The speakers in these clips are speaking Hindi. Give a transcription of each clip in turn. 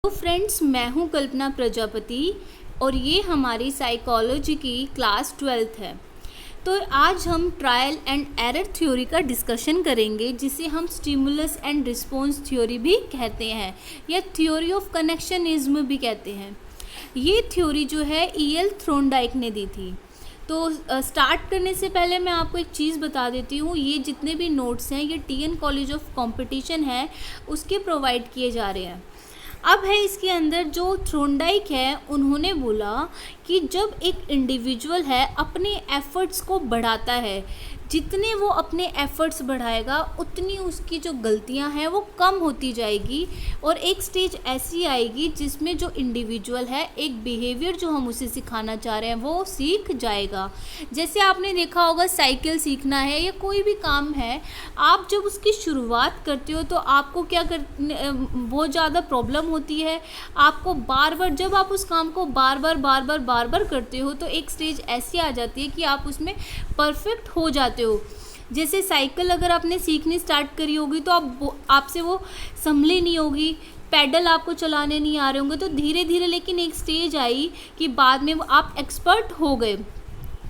तो फ्रेंड्स, मैं हूं कल्पना प्रजापति और ये हमारी साइकोलॉजी की क्लास 12th है। तो आज हम ट्रायल एंड एरर थ्योरी का डिस्कशन करेंगे, जिसे हम स्टिमुलस एंड रिस्पॉन्स थ्योरी भी कहते हैं या थ्योरी ऑफ कनेक्शनिज्म भी कहते हैं। ये थ्योरी जो है E.L. थ्रोनडाइक ने दी थी। तो स्टार्ट करने से पहले मैं आपको एक चीज़ बता देती हूँ, ये जितने भी नोट्स हैं ये TN कॉलेज ऑफ कंपटीशन है उसके प्रोवाइड किए जा रहे हैं। अब है इसके अंदर जो थ्रोनडाइक है, उन्होंने बोला कि जब एक इंडिविजुअल है अपने एफ़र्ट्स को बढ़ाता है, जितने वो अपने एफ़र्ट्स बढ़ाएगा उतनी उसकी जो गलतियां हैं वो कम होती जाएगी और एक स्टेज ऐसी आएगी जिसमें जो इंडिविजुअल है एक बिहेवियर जो हम उसे सिखाना चाह रहे हैं वो सीख जाएगा। जैसे आपने देखा होगा, साइकिल सीखना है या कोई भी काम है, आप जब उसकी शुरुआत करते हो तो आपको क्या बहुत ज़्यादा प्रॉब्लम होती है। आपको बार बार जब आप उस काम को बार बार करते हो तो एक स्टेज ऐसी आ जाती है कि आप उसमें परफेक्ट हो जाते हो। जैसे साइकिल अगर आपने सीखनी स्टार्ट करी होगी तो आपसे वो संभली नहीं होगी, पैडल आपको चलाने नहीं आ रहे होंगे, तो धीरे धीरे लेकिन एक स्टेज आई कि बाद में आप एक्सपर्ट हो गए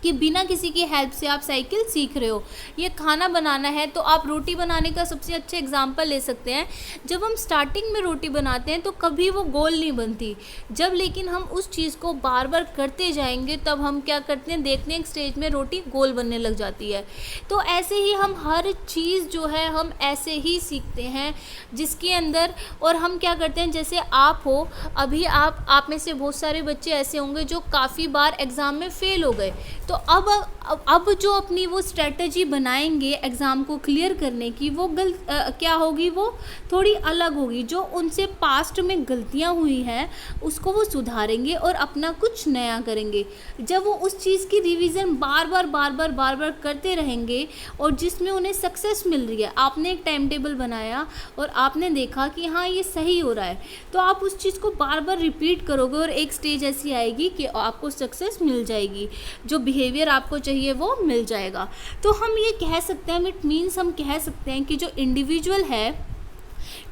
कि बिना किसी की हेल्प से आप साइकिल सीख रहे हो। ये खाना बनाना है तो आप रोटी बनाने का सबसे अच्छा एग्जांपल ले सकते हैं। जब हम स्टार्टिंग में रोटी बनाते हैं तो कभी वो गोल नहीं बनती, जब लेकिन हम उस चीज़ को बार बार करते जाएंगे तब हम क्या करते हैं, देखते हैं एक स्टेज में रोटी गोल बनने लग जाती है। तो ऐसे ही हम हर चीज़ जो है हम ऐसे ही सीखते हैं जिसके अंदर, और हम क्या करते हैं, जैसे आप हो अभी, आप में से बहुत सारे बच्चे ऐसे होंगे जो काफ़ी बार एग्ज़ाम में फ़ेल हो गए। तो अब जो अपनी वो स्ट्रेटजी बनाएंगे एग्ज़ाम को क्लियर करने की, वो क्या होगी, वो थोड़ी अलग होगी। जो उनसे पास्ट में गलतियां हुई हैं उसको वो सुधारेंगे और अपना कुछ नया करेंगे। जब वो उस चीज़ की रिवीजन बार बार करते रहेंगे और जिसमें उन्हें सक्सेस मिल रही है, आपने एक टाइम टेबल बनाया और आपने देखा कि हाँ ये सही हो रहा है, तो आप उस चीज़ को बार बार रिपीट करोगे और एक स्टेज ऐसी आएगी कि आपको सक्सेस मिल जाएगी, जो बिहेवियर आपको चाहिए वो मिल जाएगा। तो हम ये कह सकते हैं, इट मीन्स हम कह सकते हैं कि जो इंडिविजुअल है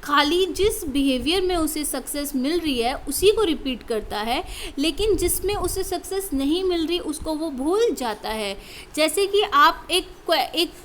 खाली जिस बिहेवियर में उसे सक्सेस मिल रही है उसी को रिपीट करता है, लेकिन जिसमें उसे सक्सेस नहीं मिल रही उसको वो भूल जाता है। जैसे कि आप एक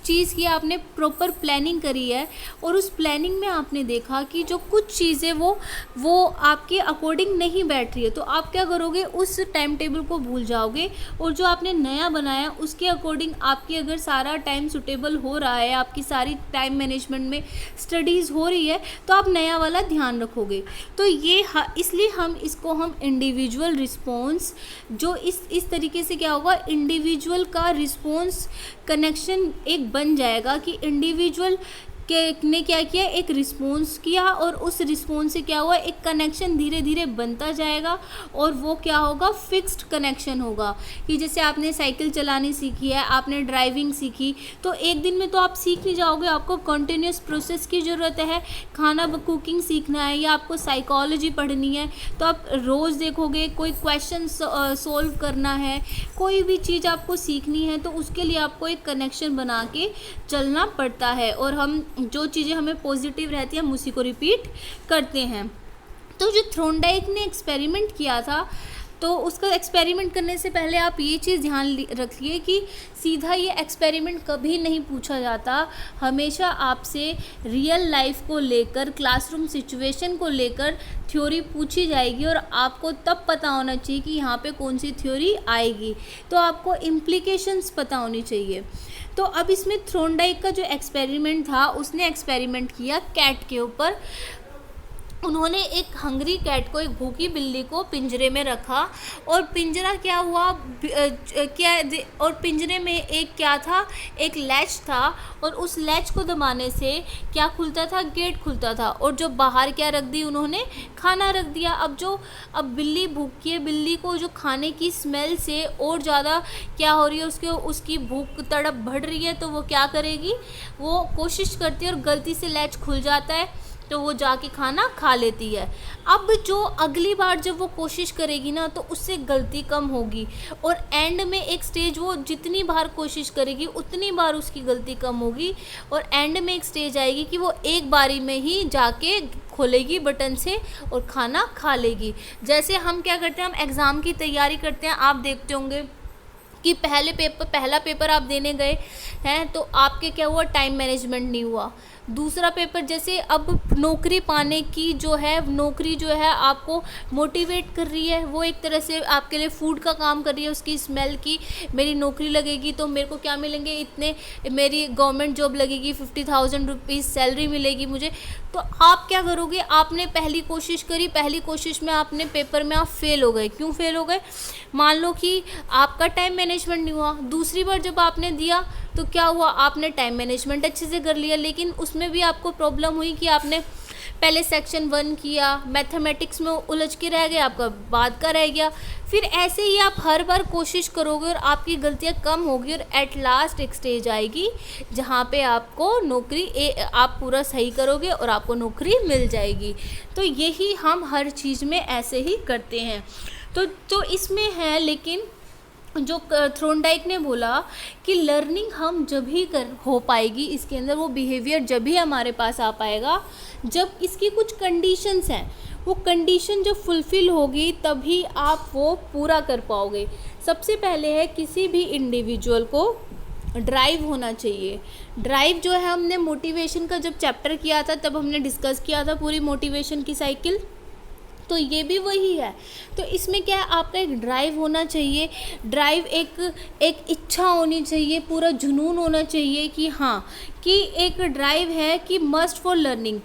चीज़ की आपने प्रॉपर प्लानिंग करी है और उस प्लानिंग में आपने देखा कि जो कुछ चीज़ें वो आपके अकॉर्डिंग नहीं बैठ रही है, तो आप क्या करोगे, उस टाइम टेबल को भूल जाओगे और जो आपने नया बनाया उसके अकॉर्डिंग आपकी अगर सारा टाइम सुटेबल हो रहा है, आपकी सारी टाइम मैनेजमेंट में स्टडीज़ हो रही है, तो आप नया वाला ध्यान रखोगे। तो ये इसलिए हम इंडिविजुअल रिस्पॉन्स, जो इस तरीके से क्या होगा, इंडिविजुअल का रिस्पॉन्स कनेक्शन एक बन जाएगा कि इंडिविजुअल ने क्या किया, एक रिस्पॉन्स किया और उस रिस्पॉन्स से क्या हुआ, एक कनेक्शन धीरे धीरे बनता जाएगा और वो क्या होगा, फिक्स्ड कनेक्शन होगा। कि जैसे आपने साइकिल चलानी सीखी है, आपने ड्राइविंग सीखी, तो एक दिन में तो आप सीख नहीं जाओगे, आपको कंटिन्यूस प्रोसेस की ज़रूरत है। खाना कुकिंग सीखना है या आपको साइकोलॉजी पढ़नी है तो आप रोज़ देखोगे, कोई क्वेश्चन सोल्व करना है, कोई भी चीज़ आपको सीखनी है तो उसके लिए आपको एक कनेक्शन बना के चलना पड़ता है, और हम जो चीज़ें हमें पॉजिटिव रहती हैं हम उसी को रिपीट करते हैं। तो जो थ्रोनडाइक ने एक्सपेरिमेंट किया था, तो उसका एक्सपेरिमेंट करने से पहले आप ये चीज़ ध्यान रखिए कि सीधा ये एक्सपेरिमेंट कभी नहीं पूछा जाता। हमेशा आपसे रियल लाइफ को लेकर, क्लासरूम सिचुएशन को लेकर थ्योरी पूछी जाएगी और आपको तब पता होना चाहिए कि यहाँ पे कौन सी थ्योरी आएगी, तो आपको इम्प्लीकेशंस पता होनी चाहिए। तो अब इसमें थ्रोनडाइक का जो एक्सपेरिमेंट था, उसने एक्सपेरिमेंट किया कैट के ऊपर। उन्होंने एक हंग्री कैट को, एक भूखी बिल्ली को पिंजरे में रखा और पिंजरा क्या हुआ, और पिंजरे में एक क्या था, एक लैच था, और उस लैच को दबाने से क्या खुलता था, गेट खुलता था, और जो बाहर क्या रख दी, उन्होंने खाना रख दिया। अब बिल्ली भूखी है, बिल्ली को जो खाने की स्मेल से और ज़्यादा क्या हो रही है, उसकी भूख तड़प बढ़ रही है, तो वो क्या करेगी, वो कोशिश करती है और गलती से लैच खुल जाता है तो वो जाके खाना खा लेती है। अब जो अगली बार जब वो कोशिश करेगी ना तो उससे गलती कम होगी, और एंड में एक स्टेज, वो जितनी बार कोशिश करेगी उतनी बार उसकी गलती कम होगी, और एंड में एक स्टेज आएगी कि वो एक बारी में ही जाके खोलेगी बटन से और खाना खा लेगी। जैसे हम क्या करते हैं, हम एग्ज़ाम की तैयारी करते हैं, आप देखते होंगे कि पहला पेपर आप देने गए हैं तो आपके क्या हुआ, टाइम मैनेजमेंट नहीं हुआ। दूसरा पेपर, जैसे अब नौकरी पाने की जो है, नौकरी जो है आपको मोटिवेट कर रही है, वो एक तरह से आपके लिए फूड का काम कर रही है, उसकी स्मेल की, मेरी नौकरी लगेगी तो मेरे को क्या मिलेंगे इतने, मेरी गवर्नमेंट जॉब लगेगी, 50,000 रुपीज़ सैलरी मिलेगी मुझे। तो आप क्या करोगे, आपने पहली कोशिश करी, पहली कोशिश में आपने पेपर में आप फेल हो गए। क्यों फेल हो गए, मान लो कि आपका टाइम मैनेजमेंट नहीं हुआ। दूसरी बार जब आपने दिया तो क्या हुआ, आपने टाइम मैनेजमेंट अच्छे से कर लिया, लेकिन उसमें भी आपको प्रॉब्लम हुई कि आपने पहले सेक्शन 1 किया, मैथमेटिक्स में उलझ के रह गए, आपका बाद का रह गया। फिर ऐसे ही आप हर बार कोशिश करोगे और आपकी गलतियां कम होगी, और एट लास्ट एक स्टेज आएगी जहां पे आपको नौकरी आप पूरा सही करोगे और आपको नौकरी मिल जाएगी। तो यही हम हर चीज़ में ऐसे ही करते हैं। तो इसमें है, लेकिन जो थ्रोनडाइक ने बोला कि लर्निंग हम जब ही हो पाएगी, इसके अंदर वो बिहेवियर जब भी हमारे पास आ पाएगा जब इसकी कुछ कंडीशंस हैं, वो कंडीशन जब फुलफ़िल होगी तभी आप वो पूरा कर पाओगे। सबसे पहले है, किसी भी इंडिविजुअल को ड्राइव होना चाहिए। ड्राइव जो है, हमने मोटिवेशन का जब चैप्टर किया था तब हमने डिस्कस किया था पूरी मोटिवेशन की साइकिल, तो ये भी वही है। तो इसमें क्या है, आपका एक ड्राइव होना चाहिए। ड्राइव एक इच्छा होनी चाहिए, पूरा जुनून होना चाहिए कि हाँ, कि एक ड्राइव है कि must for learning.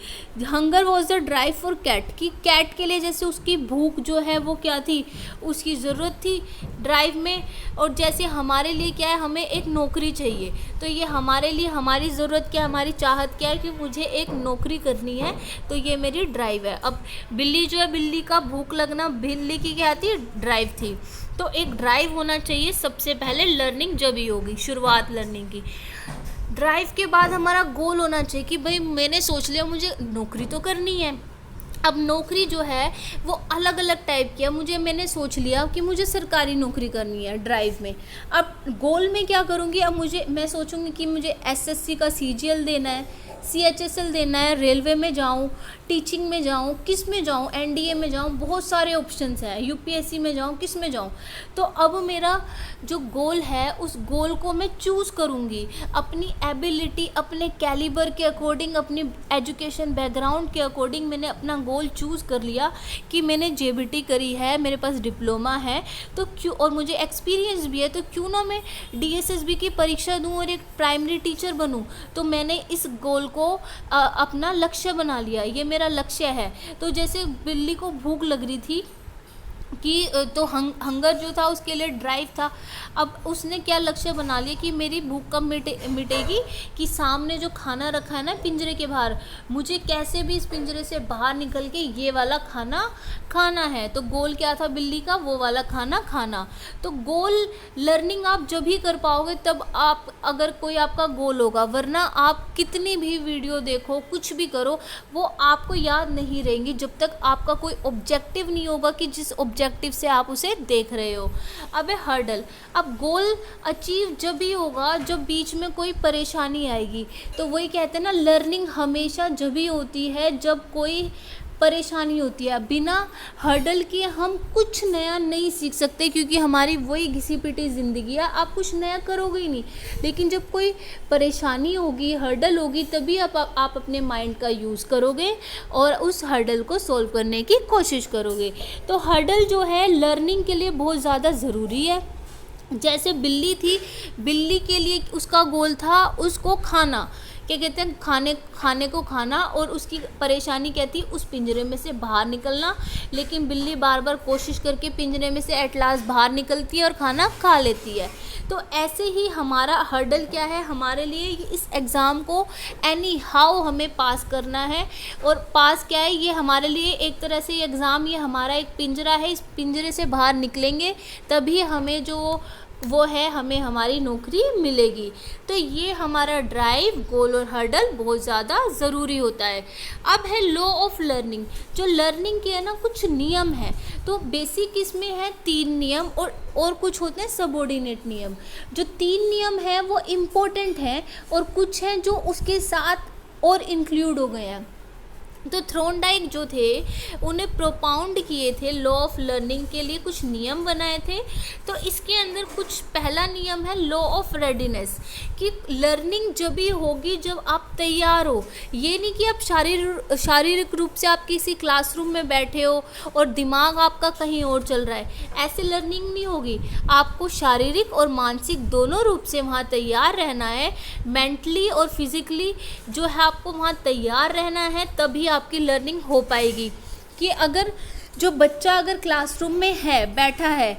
Hunger was the drive for cat, कि कैट के लिए जैसे उसकी भूख जो है वो क्या थी, उसकी ज़रूरत थी ड्राइव में, और जैसे हमारे लिए क्या है, हमें एक नौकरी चाहिए। तो ये हमारे लिए हमारी ज़रूरत क्या है, हमारी चाहत क्या है कि मुझे एक नौकरी करनी है, तो ये मेरी ड्राइव है। अब बिल्ली जो है, बिल्ली का भूख लगना बिल्ली की क्या थी, ड्राइव थी। तो एक ड्राइव होना चाहिए सबसे पहले, लर्निंग जब ही होगी, शुरुआत लर्निंग की। ड्राइव के बाद हमारा गोल होना चाहिए कि भाई मैंने सोच लिया मुझे नौकरी तो करनी है। अब नौकरी जो है वो अलग अलग टाइप की है, मैंने सोच लिया कि मुझे सरकारी नौकरी करनी है ड्राइव में। अब गोल में क्या करूँगी, अब मैं सोचूंगी कि मुझे एसएससी का सीजीएल देना है, सीएचएसएल देना है, रेलवे में जाऊँ, टीचिंग में जाऊँ, किस में जाऊँ, एनडीए में जाऊँ, बहुत सारे ऑप्शंस हैं, यूपीएससी में जाऊँ, किस में जाऊँ। तो अब मेरा जो गोल है उस गोल को मैं चूज़ करूँगी अपनी एबिलिटी, अपने कैलिबर के अकॉर्डिंग, अपनी एजुकेशन बैकग्राउंड के अकॉर्डिंग। मैंने अपना गोल चूज़ कर लिया कि मैंने जेबीटी करी है, मेरे पास डिप्लोमा है, तो क्यों, और मुझे एक्सपीरियंस भी है, तो क्यों ना मैं डीएसएसबी की परीक्षा दूँ और एक प्राइमरी टीचर बनूँ। तो मैंने इस गोल को अपना लक्ष्य बना लिया, ये मेरा लक्ष्य है। तो जैसे बिल्ली को भूख लग रही थी कि तो हंगर जो था उसके लिए ड्राइव था। अब उसने क्या लक्ष्य बना लिया कि मेरी भूख कब मिटेगी, कि सामने जो खाना रखा है ना पिंजरे के बाहर, मुझे कैसे भी इस पिंजरे से बाहर निकल के ये वाला खाना खाना है। तो गोल क्या था बिल्ली का, वो वाला खाना खाना। तो गोल लर्निंग आप जब भी कर पाओगे तब आप, अगर कोई आपका गोल होगा, वरना आप कितनी भी वीडियो देखो, कुछ भी करो, वो आपको याद नहीं रहेंगी जब तक आपका कोई ऑब्जेक्टिव नहीं होगा कि जिस ऑब्जेक्टिव से आप उसे देख रहे हो। अब है हर्डल। अब गोल अचीव जब भी होगा जब बीच में कोई परेशानी आएगी। तो वही कहते हैं ना, लर्निंग हमेशा जब भी होती है जब कोई परेशानी होती है। बिना हर्डल के हम कुछ नया नहीं सीख सकते, क्योंकि हमारी वही घिसी पिटी ज़िंदगी है, आप कुछ नया करोगे ही नहीं। लेकिन जब कोई परेशानी होगी, हर्डल होगी, तभी आप अपने माइंड का यूज़ करोगे और उस हर्डल को सॉल्व करने की कोशिश करोगे। तो हर्डल जो है लर्निंग के लिए बहुत ज़्यादा ज़रूरी है। जैसे बिल्ली थी, बिल्ली के लिए उसका गोल था उसको खाना, क्या कहते हैं, खाने को खाना, और उसकी परेशानी क्या थी, उस पिंजरे में से बाहर निकलना। लेकिन बिल्ली बार बार कोशिश करके पिंजरे में से एट लास्ट बाहर निकलती है और खाना खा लेती है। तो ऐसे ही हमारा हर्डल क्या है, हमारे लिए इस एग्ज़ाम को एनी हाउ हमें पास करना है। और पास क्या है, ये हमारे लिए एक तरह से ये एग्ज़ाम, ये हमारा एक पिंजरा है, इस पिंजरे से बाहर निकलेंगे तभी हमें जो वो है हमें हमारी नौकरी मिलेगी। तो ये हमारा ड्राइव, गोल और हर्डल बहुत ज़्यादा ज़रूरी होता है। अब है लॉ ऑफ लर्निंग। जो लर्निंग के है ना कुछ नियम है, तो बेसिक इसमें है 3 नियम और कुछ होते हैं सबऑर्डिनेट नियम। जो 3 नियम है वो इम्पोर्टेंट हैं और कुछ हैं जो उसके साथ और इंक्लूड हो गए हैं। तो थ्रोनडाइक जो थे उन्हें प्रोपाउंड किए थे लॉ ऑफ लर्निंग के लिए, कुछ नियम बनाए थे। तो इसके अंदर कुछ पहला नियम है लॉ ऑफ रेडीनेस, कि लर्निंग जब भी होगी जब आप तैयार हो। ये नहीं कि आप शारीरिक रूप से आप किसी क्लासरूम में बैठे हो और दिमाग आपका कहीं और चल रहा है, ऐसे लर्निंग नहीं होगी। आपको शारीरिक और मानसिक दोनों रूप से वहाँ तैयार रहना है, मेंटली और फिजिकली जो है आपको वहाँ तैयार रहना है, तभी आपकी लर्निंग हो पाएगी। कि अगर जो बच्चा अगर क्लासरूम में है, बैठा है,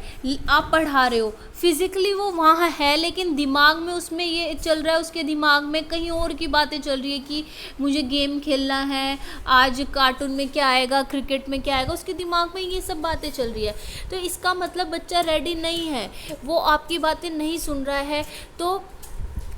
आप पढ़ा रहे हो, फिज़िकली वो वहाँ है लेकिन दिमाग में उसमें ये चल रहा है, उसके दिमाग में कहीं और की बातें चल रही है कि मुझे गेम खेलना है, आज कार्टून में क्या आएगा, क्रिकेट में क्या आएगा, उसके दिमाग में ये सब बातें चल रही है, तो इसका मतलब बच्चा रेडी नहीं है, वो आपकी बातें नहीं सुन रहा है, तो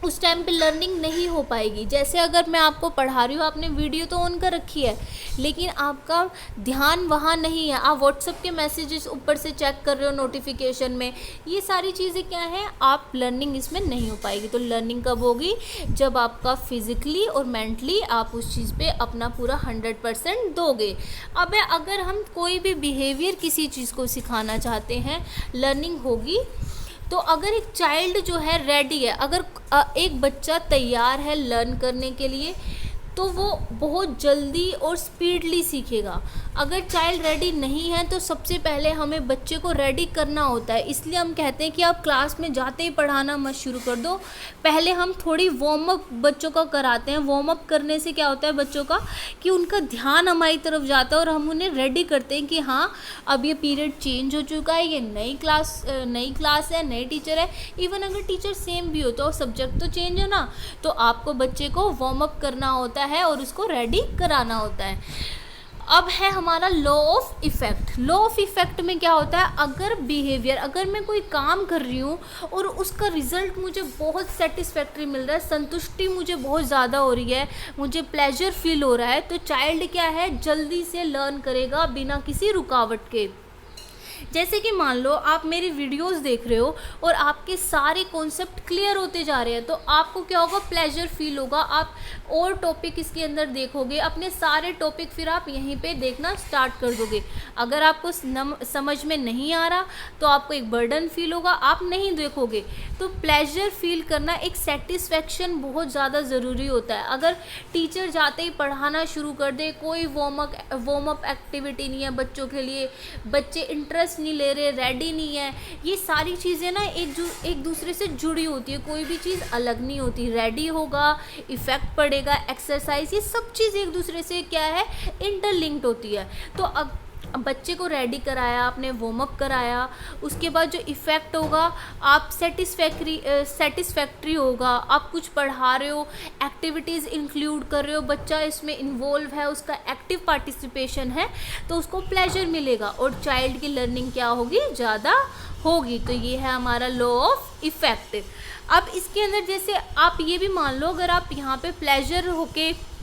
उस टाइम पे लर्निंग नहीं हो पाएगी। जैसे अगर मैं आपको पढ़ा रही हूँ, आपने वीडियो तो ऑन कर रखी है लेकिन आपका ध्यान वहाँ नहीं है, आप व्हाट्सएप के मैसेजेस ऊपर से चेक कर रहे हो नोटिफिकेशन में, ये सारी चीज़ें क्या है, आप लर्निंग इसमें नहीं हो पाएगी। तो लर्निंग कब होगी, जब आपका फिज़िकली और मेंटली आप उस चीज़ पे अपना पूरा 100% दोगे। अब अगर हम कोई भी बिहेवियर किसी चीज़ को सिखाना चाहते हैं, लर्निंग होगी। तो अगर एक चाइल्ड जो है रेडी है, अगर एक बच्चा तैयार है लर्न करने के लिए, तो वो बहुत जल्दी और स्पीडली सीखेगा। अगर चाइल्ड रेडी नहीं है तो सबसे पहले हमें बच्चे को रेडी करना होता है। इसलिए हम कहते हैं कि आप क्लास में जाते ही पढ़ाना मत शुरू कर दो, पहले हम थोड़ी वार्म अप बच्चों का कराते हैं। वार्म अप करने से क्या होता है बच्चों का, कि उनका ध्यान हमारी तरफ जाता है और हम उन्हें रेडी करते हैं कि हाँ अब ये पीरियड चेंज हो चुका है, ये नई क्लास है, नई टीचर है। इवन अगर टीचर सेम भी हो तो सब्जेक्ट तो चेंज है ना, तो आपको बच्चे को वार्म अप करना होता है और उसको रेडी कराना होता है। अब है हमारा law of effect. Law of effect में क्या होता है, अगर मैं कोई काम कर रही हूँ और उसका रिज़ल्ट मुझे बहुत सेटिस्फैक्ट्री मिल रहा है, संतुष्टि मुझे बहुत ज़्यादा हो रही है, मुझे प्लेजर फील हो रहा है, तो चाइल्ड क्या है जल्दी से लर्न करेगा बिना किसी रुकावट के। जैसे कि मान लो आप मेरी वीडियोस देख रहे हो और आपके सारे कॉन्सेप्ट क्लियर होते जा रहे हैं, तो आपको क्या होगा, प्लेजर फील होगा। आप और टॉपिक इसके अंदर देखोगे, अपने सारे टॉपिक फिर आप यहीं पे देखना स्टार्ट कर दोगे। अगर आपको समझ में नहीं आ रहा तो आपको एक बर्डन फील होगा, आप नहीं देखोगे। तो प्लेजर फील करना, एक सेटिस्फेक्शन बहुत ज़्यादा ज़रूरी होता है। अगर टीचर जाते ही पढ़ाना शुरू कर दे, कोई वार्म अप एक्टिविटी नहीं है बच्चों के लिए, बच्चे इंटरेस्ट नहीं ले रहे, रेडी नहीं है, ये सारी चीज़ें ना एक दूसरे से जुड़ी होती है, कोई भी चीज़ अलग नहीं होती। रेडी होगा, इफ़ेक्ट पड़ेगा, एक्सरसाइज, ये सब चीज़ एक दूसरे से क्या है, इंटरलिंक्ड होती है। तो अब बच्चे को रेडी कराया आपने, वार्म अप कराया, उसके बाद जो इफ़ेक्ट होगा आप सेटिस्फैक्ट्री होगा। आप कुछ पढ़ा रहे हो, एक्टिविटीज़ इंक्लूड कर रहे हो, बच्चा इसमें इन्वॉल्व है, उसका एक्टिव पार्टिसिपेशन है, तो उसको प्लेजर मिलेगा और चाइल्ड की लर्निंग क्या होगी, ज़्यादा होगी। तो ये है हमारा लॉ ऑफ इफ़ेक्ट। अब इसके अंदर जैसे आप ये भी मान लो, अगर आप यहाँ पे प्लेजर होके,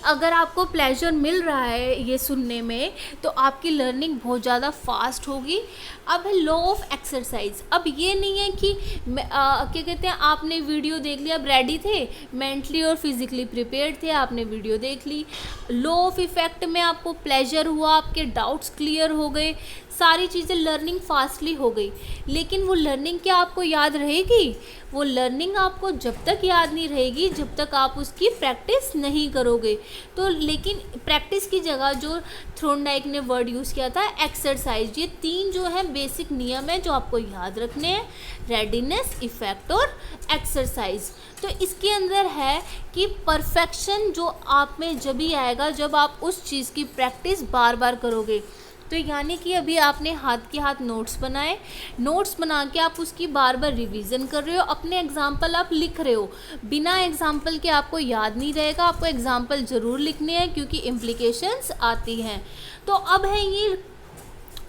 अगर आपको प्लेजर मिल रहा है ये सुनने में, तो आपकी लर्निंग बहुत ज़्यादा फास्ट होगी। अब है लॉ ऑफ एक्सरसाइज। अब ये नहीं है कि क्या कहते हैं, आपने वीडियो देख लिया, अब रेडी थे, मेंटली और फिजिकली प्रिपेयर्ड थे, आपने वीडियो देख ली। लॉ ऑफ इफ़ेक्ट में आपको प्लेजर हुआ, आपके डाउट्स क्लियर हो गए, सारी चीज़ें, लर्निंग फास्टली हो गई। लेकिन वो लर्निंग क्या आपको याद रहेगी? वो लर्निंग आपको जब तक याद नहीं रहेगी जब तक आप उसकी प्रैक्टिस नहीं करोगे। तो लेकिन प्रैक्टिस की जगह जो थ्रोनडाइक ने वर्ड यूज़ किया था, एक्सरसाइज, ये 3 जो है बेसिक नियम है जो आपको याद रखने हैं, रेडीनेस, इफ़ेक्ट और एक्सरसाइज। तो इसके अंदर है कि परफेक्शन जो आप में जब ही आएगा जब आप उस चीज़ की प्रैक्टिस बार बार करोगे। तो यानी कि अभी आपने हाथ के हाथ नोट्स बनाए, नोट्स बना के आप उसकी बार बार रिवीजन कर रहे हो, अपने एग्जाम्पल आप लिख रहे हो, बिना एग्जाम्पल के आपको याद नहीं रहेगा, आपको एग्जाम्पल ज़रूर लिखने हैं क्योंकि इम्प्लीकेशंस आती हैं। तो अब है ये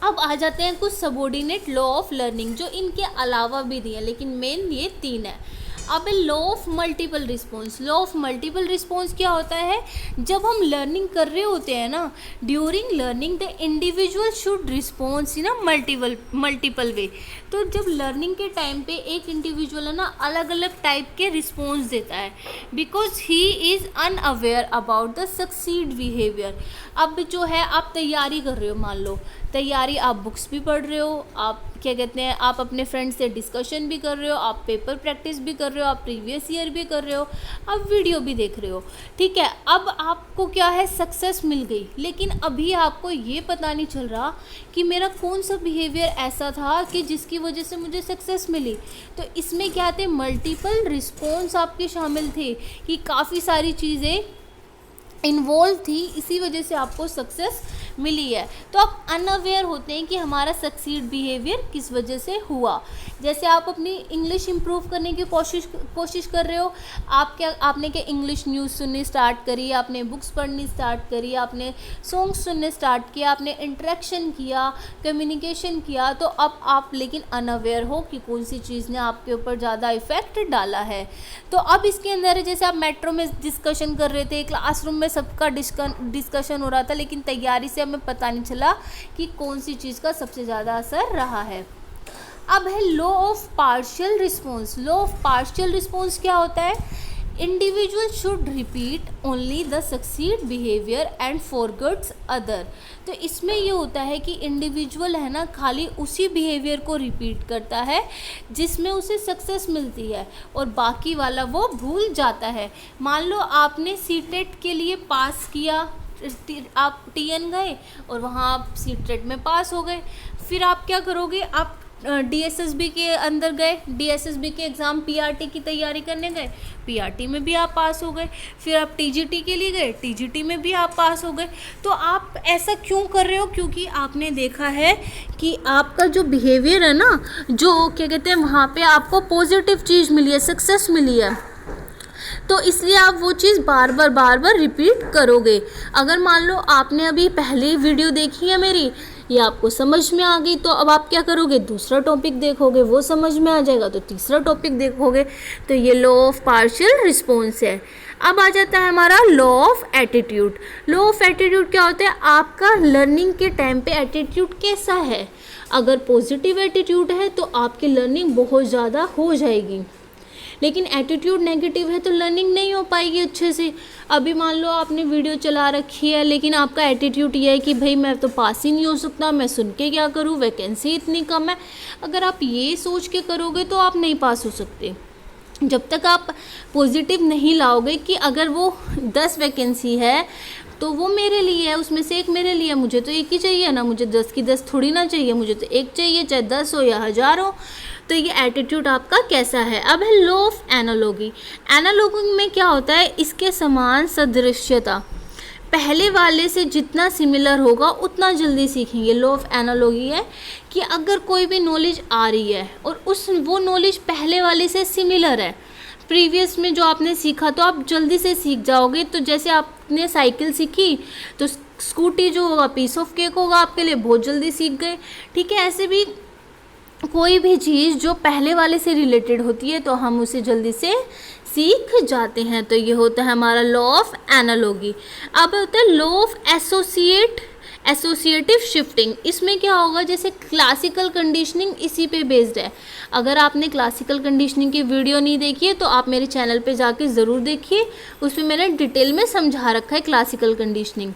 अब आ जाते हैं कुछ सबऑर्डिनेट लॉ ऑफ लर्निंग जो इनके अलावा भी दिए, लेकिन मेन ये 3 है। अब law of multiple response. Law of multiple response क्या होता है, जब हम लर्निंग कर रहे होते हैं ना, during learning the individual should response in multiple way. तो जब लर्निंग के टाइम पे एक इंडिविजुअल है ना अलग अलग टाइप के रिस्पॉन्स देता है, because he is unaware about the succeed behaviour. अब जो है आप तैयारी कर रहे हो, मान लो तैयारी, आप बुक्स भी पढ़ रहे हो, आप क्या कहते हैं, आप अपने फ्रेंड से डिस्कशन भी कर रहे हो, आप पेपर प्रैक्टिस भी कर रहे हो, आप प्रीवियस ईयर भी कर रहे हो, आप वीडियो भी देख रहे हो, ठीक है। अब आपको क्या है, सक्सेस मिल गई, लेकिन अभी आपको ये पता नहीं चल रहा कि मेरा कौन सा बिहेवियर ऐसा था कि जिसकी वजह से मुझे सक्सेस मिली। तो इसमें क्या थे, मल्टीपल रिस्पॉन्स आपके शामिल थे कि काफ़ी सारी चीज़ें इन्वॉल्व थी, इसी वजह से आपको सक्सेस मिली है। तो आप अनअवेयर होते हैं कि हमारा सक्सीड बिहेवियर किस वजह से हुआ। जैसे आप अपनी इंग्लिश इम्प्रूव करने की कोशिश कर रहे हो, आपने क्या इंग्लिश न्यूज़ सुननी स्टार्ट करी, आपने बुक्स पढ़नी स्टार्ट करी, आपने सॉन्ग्स सुनने स्टार्ट किया, आपने इंटरेक्शन किया, कम्युनिकेशन किया, तो अब आप लेकिन अनअवेयर हो कि कौन सी चीज़ ने आपके ऊपर ज़्यादा इफ़ेक्ट डाला है। तो अब इसके अंदर जैसे आप मेट्रो में डिस्कशन कर रहे थे, क्लासरूम में सबका डिस्कशन हो रहा था, लेकिन तैयारी से हमें पता नहीं चला कि कौन सी चीज़ का सबसे ज़्यादा असर रहा है। अब है law of partial response. Law of partial response क्या होता है, individual should repeat only the succeed behaviour and forgets other. तो इसमें ये होता है कि इंडिविजुअल है ना खाली उसी बिहेवियर को रिपीट करता है जिसमें उसे सक्सेस मिलती है, और बाकी वाला वो भूल जाता है। मान लो आपने सीटेट के लिए पास किया, आप टीएन गए और वहाँ आप सीटेट में पास हो गए, फिर आप क्या करोगे, आप डीएसएसबी के अंदर गए, डीएसएसबी के एग्ज़ाम पीआरटी की तैयारी करने गए, पीआरटी में भी आप पास हो गए, फिर आप टीजीटी के लिए गए, टीजीटी में भी आप पास हो गए। तो आप ऐसा क्यों कर रहे हो, क्योंकि आपने देखा है कि आपका जो बिहेवियर है ना, जो क्या कहते हैं वहाँ पे आपको पॉजिटिव चीज़ मिली है, सक्सेस मिली है, तो इसलिए आप वो चीज़ बार बार रिपीट करोगे। अगर मान लो आपने अभी पहली वीडियो देखी है मेरी, ये आपको समझ में आ गई, तो अब आप क्या करोगे, दूसरा टॉपिक देखोगे, वो समझ में आ जाएगा तो तीसरा टॉपिक देखोगे। तो ये लॉ ऑफ पार्शियल रिस्पॉन्स है। अब आ जाता है हमारा law of attitude. Law of attitude क्या होता है, आपका लर्निंग के टाइम पे एटीट्यूड कैसा है। अगर पॉजिटिव एटीट्यूड है तो आपकी लर्निंग बहुत ज़्यादा हो जाएगी, लेकिन एटीट्यूड नेगेटिव है तो लर्निंग नहीं हो पाएगी अच्छे से। अभी मान लो आपने वीडियो चला रखी है, लेकिन आपका एटीट्यूड ये है कि भाई मैं तो पास ही नहीं हो सकता, मैं सुन के क्या करूँ, वैकेंसी इतनी कम है। अगर आप ये सोच के करोगे तो आप नहीं पास हो सकते। जब तक आप पॉजिटिव नहीं लाओगे कि अगर वो 10 वैकेंसी है तो वो मेरे लिए है, उसमें से एक मेरे लिए, मुझे तो एक ही चाहिए ना, मुझे 10 की 10 थोड़ी ना चाहिए, मुझे तो एक चाहिए, चाहे 10 हो या 1000 हो। तो ये एटीट्यूड आपका कैसा है। अब है लॉ ऑफ एनालॉजी। एनालॉजी में क्या होता है, इसके समान सदृश्यता, पहले वाले से जितना सिमिलर होगा उतना जल्दी सीखेंगे। लॉ ऑफ एनालॉजी है कि अगर कोई भी नॉलेज आ रही है और वो नॉलेज पहले वाले से सिमिलर है, प्रीवियस में जो आपने सीखा, तो आप जल्दी से सीख जाओगे। तो जैसे आपने साइकिल सीखी तो स्कूटी जो होगा पीस ऑफ केक होगा आपके लिए, बहुत जल्दी सीख गए, ठीक है। ऐसे भी कोई भी चीज़ जो पहले वाले से रिलेटेड होती है तो हम उसे जल्दी से सीख जाते हैं। तो ये होता है हमारा लॉ ऑफ एनालॉजी। अब होता है लॉ ऑफ एसोसिएटिव शिफ्टिंग। इसमें क्या होगा, जैसे क्लासिकल कंडीशनिंग इसी पे बेस्ड है। अगर आपने क्लासिकल कंडीशनिंग की वीडियो नहीं देखी है तो आप मेरे चैनल पे जाके ज़रूर देखिए, उसमें मैंने डिटेल में समझा रखा है क्लासिकल कंडीशनिंग।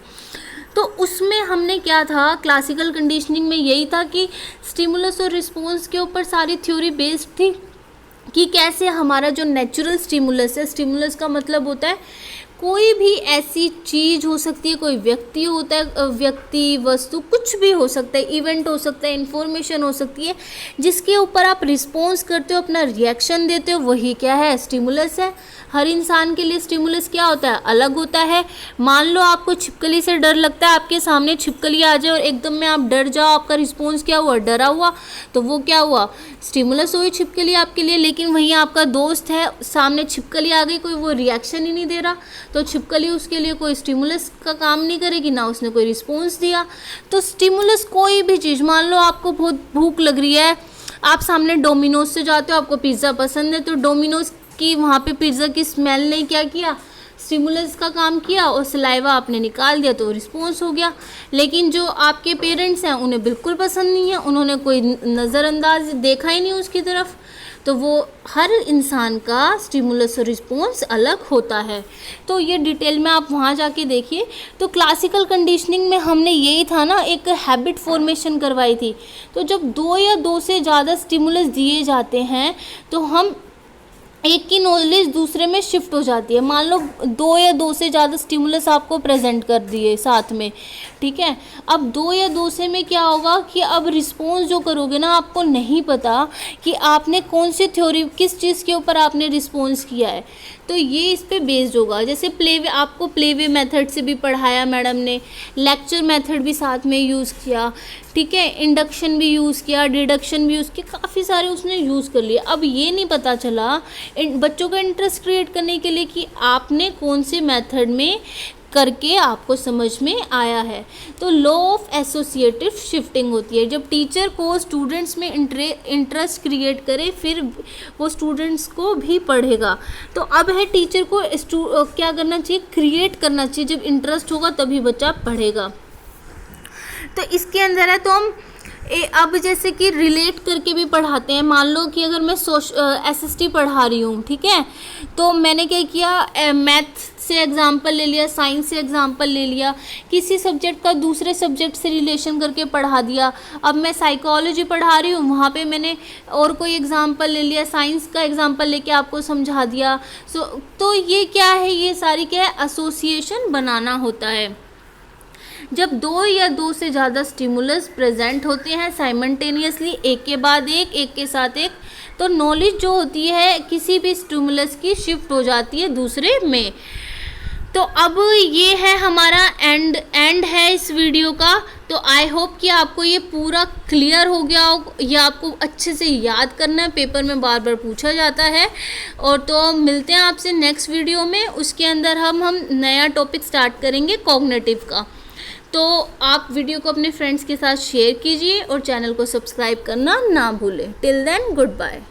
तो उसमें हमने क्या था, क्लासिकल कंडीशनिंग में यही था कि स्टिमुलस और रिस्पॉन्स के ऊपर सारी थ्योरी बेस्ड थी कि कैसे हमारा जो नेचुरल स्टिमुलस है, स्टिमुलस का मतलब होता है कोई भी ऐसी चीज़ हो सकती है, कोई व्यक्ति होता है, व्यक्ति वस्तु कुछ भी हो सकता है, इवेंट हो सकता है, इन्फॉर्मेशन हो सकती है, जिसके ऊपर आप रिस्पॉन्स करते हो, अपना रिएक्शन देते हो, वही क्या है, स्टिमुलस है। हर इंसान के लिए स्टिमुलस क्या होता है, अलग होता है। मान लो आपको छिपकली से डर लगता है, आपके सामने छिपकली आ जाए और एकदम में आप डर जाओ, आपका रिस्पॉन्स क्या हुआ, डरा हुआ, तो वो क्या हुआ, स्टिमुलस हुई छिपकली आपके लिए। लेकिन वहीं आपका दोस्त है, सामने छिपकली आ गई, कोई वो रिएक्शन ही नहीं दे रहा, तो छिपकली उसके लिए कोई स्टिमुलस का काम नहीं करेगी, ना उसने कोई रिस्पॉन्स दिया। तो स्टिमुलस कोई भी चीज़, मान लो आपको बहुत भूख लग रही है, आप सामने डोमिनोज से जाते हो, आपको पिज़्ज़ा पसंद है, तो डोमिनोज की वहाँ पे पिज़्ज़ा की स्मेल ने क्या किया, स्टिमुलस का काम किया और सलाइवा आपने निकाल दिया तो रिस्पॉन्स हो गया। लेकिन जो आपके पेरेंट्स हैं उन्हें बिल्कुल पसंद नहीं है, उन्होंने कोई नज़रअंदाज देखा ही नहीं उसकी तरफ, तो वो हर इंसान का स्टिमुलस और रिस्पॉन्स अलग होता है। तो ये डिटेल में आप वहाँ जाके देखिए। तो क्लासिकल कंडीशनिंग में हमने यही था ना, एक हैबिट फॉर्मेशन करवाई थी। तो जब 2 या 2 से ज़्यादा स्टिमुलस दिए जाते हैं तो हम एक की नॉलेज दूसरे में शिफ्ट हो जाती है। मान लो 2 या 2 से ज़्यादा स्टिमुलस आपको प्रेजेंट कर दिए साथ में, ठीक है। अब 2 या 2 से में क्या होगा कि अब रिस्पॉन्स जो करोगे ना, आपको नहीं पता कि आपने कौन सी थ्योरी, किस चीज़ के ऊपर आपने रिस्पॉन्स किया है। तो ये इस पे बेस्ड होगा। जैसे प्लेवे, आपको प्लेवे मेथड से भी पढ़ाया मैडम ने, लेक्चर मेथड भी साथ में यूज़ किया, ठीक है, इंडक्शन भी यूज़ किया, डिडक्शन भी यूज़ किया, काफ़ी सारे उसने यूज़ कर लिए। अब ये नहीं पता चला बच्चों का इंटरेस्ट क्रिएट करने के लिए कि आपने कौन से मेथड में करके आपको समझ में आया है। तो लॉ ऑफ एसोसिएटिव शिफ्टिंग होती है। जब टीचर को स्टूडेंट्स में इंटरेस्ट क्रिएट करे, फिर वो स्टूडेंट्स को भी पढ़ेगा। तो अब है टीचर को क्या करना चाहिए, क्रिएट करना चाहिए। जब इंटरेस्ट होगा तभी बच्चा पढ़ेगा। तो इसके अंदर है, तो हम अब जैसे कि रिलेट करके भी पढ़ाते हैं। मान लो कि अगर मैं एसएसटी पढ़ा रही हूँ, ठीक है, तो मैंने क्या किया, मैथ से एग्जाम्पल ले लिया, साइंस से एग्जाम्पल ले लिया, किसी सब्जेक्ट का दूसरे सब्जेक्ट से रिलेशन करके पढ़ा दिया। अब मैं साइकोलॉजी पढ़ा रही हूँ, वहाँ पे मैंने और कोई एग्जाम्पल ले लिया, साइंस का एग्जाम्पल लेके आपको समझा दिया। तो ये क्या है, ये सारी क्या है, एसोसिएशन बनाना होता है। जब 2 या 2 से ज़्यादा स्टिमुलस प्रेजेंट होते हैं साइमल्टेनियसली, एक के बाद एक के साथ एक, तो नॉलेज जो होती है किसी भी स्टिमुलस की शिफ्ट हो जाती है दूसरे में। तो अब ये है हमारा एंड है इस वीडियो का। तो आई होप कि आपको ये पूरा क्लियर हो गया हो, या आपको अच्छे से याद करना है, पेपर में बार बार पूछा जाता है। और तो मिलते हैं आपसे नेक्स्ट वीडियो में, उसके अंदर हम नया टॉपिक स्टार्ट करेंगे कॉग्निटिव का। तो आप वीडियो को अपने फ्रेंड्स के साथ शेयर कीजिए और चैनल को सब्सक्राइब करना ना भूलें। Till then, good bye.